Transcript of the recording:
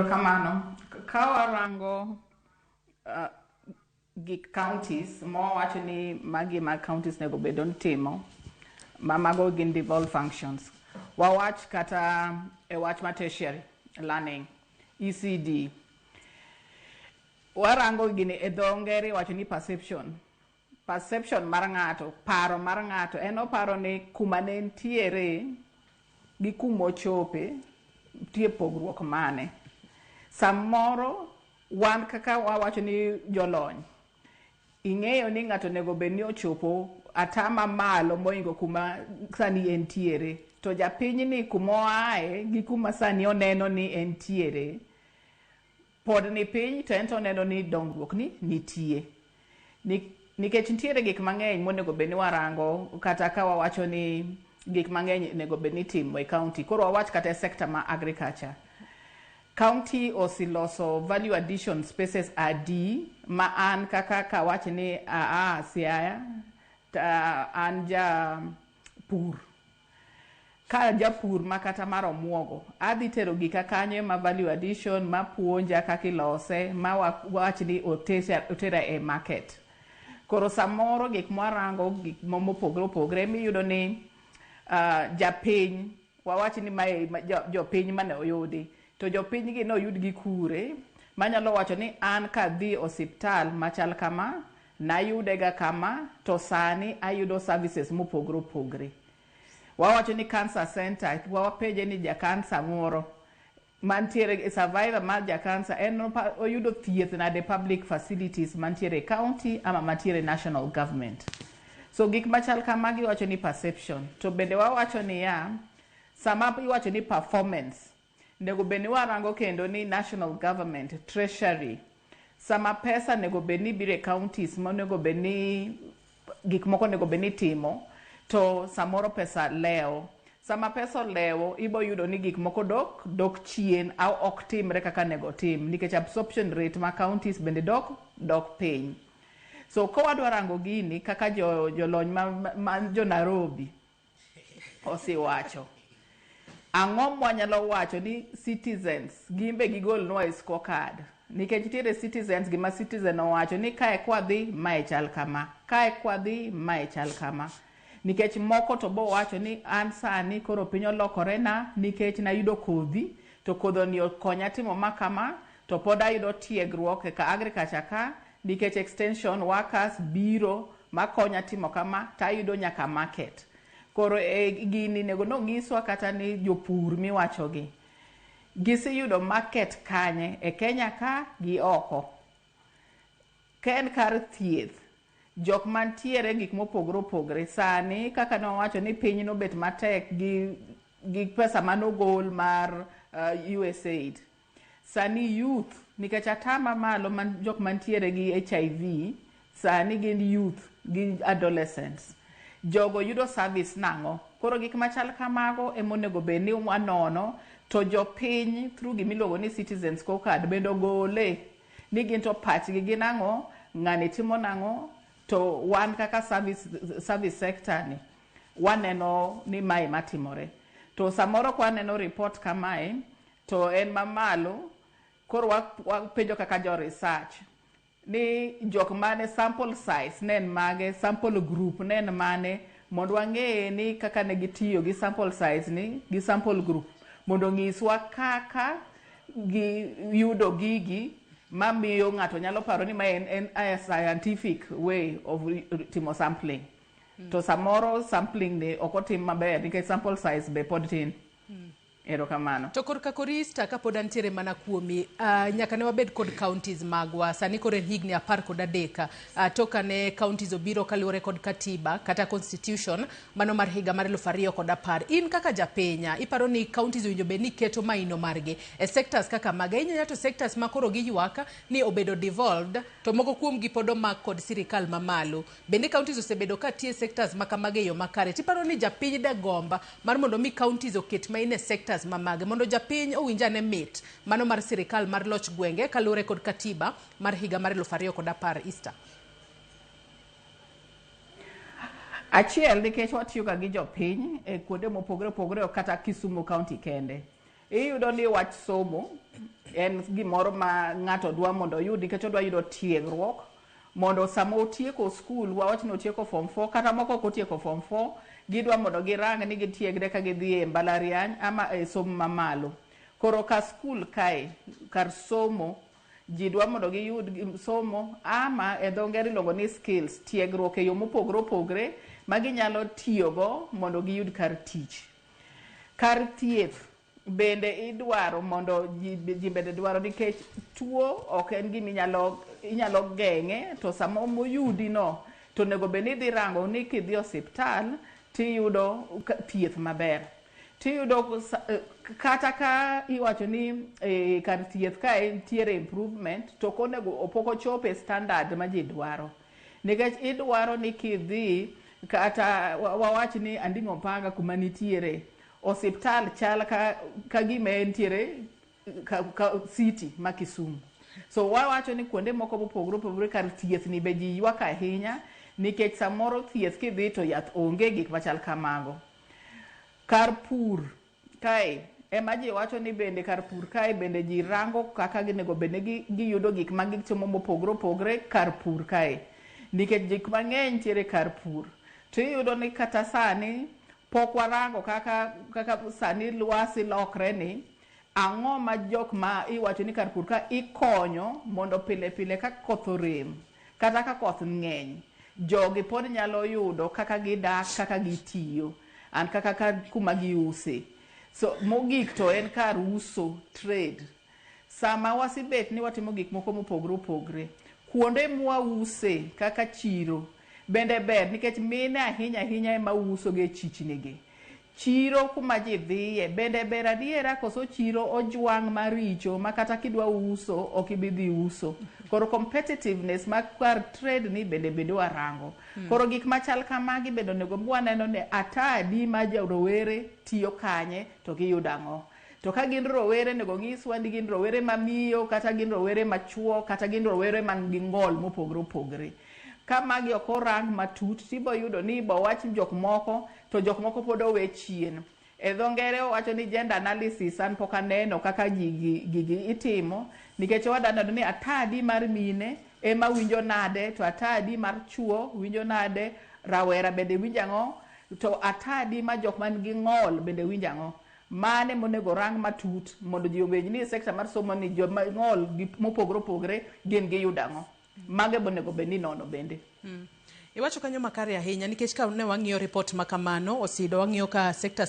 Kamano, kawarango gik counties, wacho ni magi mag counties nego bedo ntimo, mago gin devolved functions. Wawach kata e wach ma tertiary learning, ECD. Warango gini e dho ngere wacho ni perception. Perception mar ng'ato, paro mar ng'ato, en oparo ni kuma ne ntiere gi kuma ochope, tie pogruok mane. Samoro wan kaka wawacho ni jolony, ing'eyo ni ng'ato nego bed ni ochopo atama malo moingo kuma sani entiere, to japiny ni kuma oae gi kuma sani oneno ni entiere pod ni piny, to ento oneno ni dongruok ni nitie. Nikech nitiere gik mang'eny monego bed ni warango, kata ka wawacho ni gik mang'eny nego bed ni timo e county. Koro wawach kata e sector ma agriculture. County osiloso value addition spaces adi ma an kaka kawach ni Siaya, an japur. Ka japur ma kata mar omuogo, adhi tero gika kanyo ma value addition, ma puonja kaka ilose, ma wach ni otera e market. Koro samoro gik mwarango, gik mopogre opogre, miyudo ni japiny, wawach ni jopiny mane oyudi, to jopiny gi no yud gi kure, manyalo wacho ni an kadhi osiptal machal kama, nayude ga kama, to sani ayudo services mopogre opogre. Wawacho ni cancer center, wapenje ni ja cancer moro, mantiere survivor mar ja cancer, en oyudo thieth nade public facilities mantiere county ama mantiere national government. So gik machal kamagi wacho ni perception. To bende wawacho ni sama iwacho ni performance, nego beni warango kendo ni national government, treasury, sama pesa nego beni bire counties, nego beni gik moko nego beni timo, to samoro pesa leo. Sama pesa leo, ibo yudo ni gik moko dok chien, au ok timre kaka nego tim, nikech absorption rate ma counties bende dok piny. So ko wadwa rango gini kaka jolony ma jo Nairobi osiwacho, ang'o mwanyalo wacho ni citizens gimbe gigolnwa e scorecard, nikech nitiere citizens gima citizen owacho ni kae kwadhi mae chal kama, kae kwadhi mae chal kama. Nikech moko to bo wacho ni an sani koro piny olokore na, nikech nayudo kodhi, to kodho ni okonya timo makama, to pod ayudo tiegruok e ka agriculture ka, nikech extension workers biro makonya timo kama, tayudo nyaka market. Koro gini nego nonyiswa kata ni jopur miwachogi, giseyudo market kanye e Kenya ka gi oko. Ken kar thieth, jok mantiere gik mopogre opogre sani, kaka nowacho ni piny nobet matek gi pesa manogol mar USAID. Sani youth, nikech atama malo jok mantiere gi HIV, sani gin youth, gi adolescents. Jogo yudo service nang'o. Koro gik machal kamago emonego bed ni wanono, to jopiny through gimiluongo ni citizens scorecard bendo gole, ni gin to pachgi gin ang'o, ng'ani timo nang'o, to wan kaka service sector ni waneno ni mae matimore. To samoro kwa neno report kamae, to en mamalo, koro wapenjo kaka jo research, ni jok mane sample size nen mage, sample group nen mane, mondo wang'e ni kaka ne gitiyo gi sample size ni, gi sample group, mondo ng'iswa kaka yudo gigi, mamiyo ng'ato nyalo paro ni ma en a scientific way of timo sampling. To samoro sampling ni okotim maber, nikech sample size be pod tin. Erokamano. To korka korista kapod antiere mana kuomi, nyaka ne wabed kod counties magwa, sani koro en higni 13, toka ne counties obiro kaluwore kod katiba kata constitution mano mar higa mar 2010. In kaka japenya, iparo ni counties owinjo bed ni keto maino margi e sectors kaka maga, inyalo to sectors makoro giywaka ni obedo devolved, to moko kuom gi pod omak kod sirikal mamalo. Bende counties osebedo ka tie sectors makamage yo makare. Tiparo ni japiny da gomba mar mondo mi counties oket maine sectors mamage, mondo japiny owinjane mit mano mar sirikal mar loch gwenge kaluwore kod katiba mar higa mar 2010 Easter. Achiel, nikech watiyo ga gi jopiny e kuonde mopogre opogre, kata Kisumu County kende. iyudo ni wach somo en gimoro ma ng'ato dwa mondo oyud nikech odwa yudo tiegruok mondo sama otieko skul, wawach ni otieko form 4 kata moko ok otieko form 4, gidwa mondo girang ni gitiegre ka gidhi e mbalariany ama e somo mamalo. Koro ka skul kae, kar somo, ji dwa mondo giyud somo ama e dho ngere iluongo ni skills, tiegruok e yo mopogre opogre ma ginyalo tiyogo mondo giyud kar tich. Kar thieth bende idwaro mondo ji bende dwaro nikech tuo ok en gima inyalo geng'e, to sama moyudi no to onego bed ni idhi rango ni kidhi osiptal tiyudo thieth maber. Tiyudo kata ka iwacho ni kar thieth ka entiere improvement, to konego opok ochope standard ma ji dwaro. Nikech idwaro ni kidhi kata wawach ni Anding'o Panga kuma nitiere osiptal chal ka gima entiere ka city ma Kisumu. So wawacho ni kuonde moko mopogore opogore kar thieth ni be ji ywak ahinya nikech samoro thieth kidhi to yath onge, gik machal kamago. Kar pur kae ema ji wacho ni bende kar pur kae bende ji rango kaka ginego bende giyudo gik ma gitimo mopogore opogore kar pur kae. Nikech gik mang'eny tiere kar pur. To iyudo ni kata sani pok warango kaka sani lwasi lokre ni ang'o ma jok ma iwacho ni kar pur ka ikonyo mondo pile pile ka koth orem kata ka koth ng'eny, jogi pod nyalo yudo kaka gidak, kaka gitiyo, an kaka kuma giuse. So mogik to en kar uso, trade. Sama wasibet ni watimo gik moko mopogre opogre, kuonde mwause kaka chiro bende ber nikech mine ahinya ahinya ema uso ge chichnigi. Chiro kuma ji dhiye bende ber adiera koso chiro ojwang' maricho ma kata kidwa uso ok ibidhi uso. Koro competitiveness ma kar trade ni bende warango. Koro gik machal kamagi bende onego bwaneno ni atadi ma rowere tiyo kanye to giyudo ang'o. To ka gin rowere nego ng'iswa ni gin rowere mamiyo kata gin rowere machuo kata gin rowere man gi ng'ol mopogre opogre. Ka magi ok orang matut, tibo yudo ni ibo wach jok moko to jok moko pod owe chien. E dho ngere wacho ni gender analysis an pok aneno kaka gigi itimo nikech wadanado ni atadi mar mine ema winjo nade, to atadi mar chuo winjo nade, rawera bende winjo ang'o, to atadi ma jok man gi ng'ol bende winjo ang'o. Mane monego rang matut mondo ji obed ni sekta mar somo ni joma ng'ol mopogre opogre gin giyudo ang'o. Mage bonego bed ni nono bende. Iwacho kanyo makare ahinya nikech ka ne wang'iyo report ma kamano osido wang'iyo ka sectors